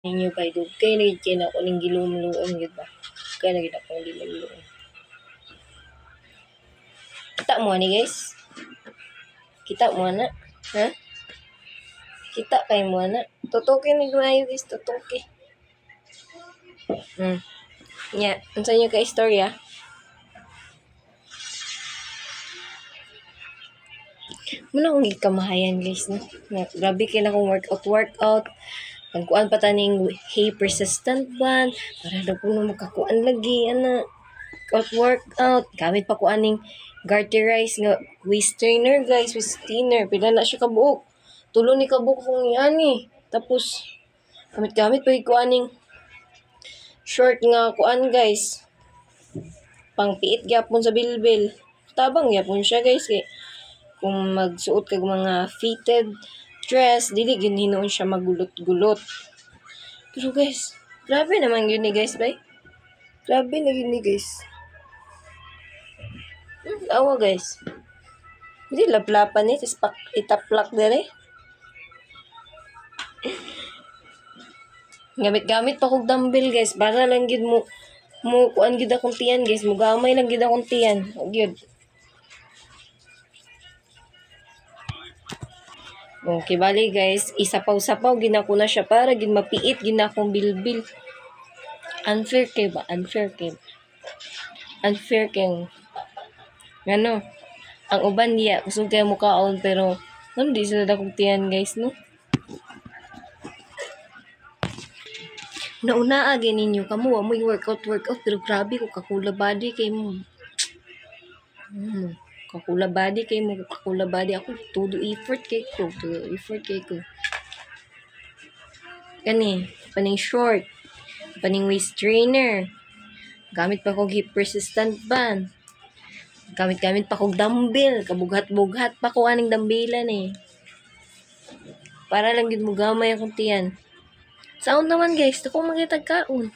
Ninyo kay dugkay na gid kay na ko ning gilumluon gid ba. Kay na gid akong gilumluon. Kita mo ni guys. Kita mo na. Ha? Kita kay mo na. Tutukin ni maayo guys, tutuki. Nya, unsa nyo ka istorya? Muna akong gikamahayan guys, no? Grabe kay na akong workout. Pagkuan pa taning hey persistent band. Para daw po na makakuan lagi, ana. Workout. Gamit pa ko aning garterize nga waist trainer guys, waist thinner. Pila na siya kabuok. Tulo ni kabuok kong yani. Tapos, gamit pa ko aning short nga kuan guys. Pangpiit gyapon sa bilbil. Tabang gyapon siya guys kay kung magsuot kag mga fitted dress, dili gyud hinuon siya magulot-gulot. Pero guys, grabe naman yun ni guys, bay. Grabe na yun ni guys. Awa guys. Hindi laplapan eh, tapos itaplak dere. Gamit-gamit pa kong dumbbell guys, para lang gid mo kuan gid akong tiyan guys, mo gamay lang gid akong tiyan. Gyud. Okay, bali guys, isapaw-sapaw ginako na siya para gid mapiit gid akong bilbil. Unfair kay ba? Unfair kay. Ngano? Ang uban niya kusog kay mo kaon pero di sila dakong tiyan guys, no? Nauna agin ninyo kamo mo workout pero grabe ko kakula body kay mo. Kakula body ako todo effort kay ko. Kani paning short, paning waist trainer. Gamit pa kog hip persistent band. Gamit pa kog dumbbell, kabughat-bughat pa ko aning dumbbellan eh. Para lang gid mo gamay akong tiyan. Sound naman guys, ako magitag kaon.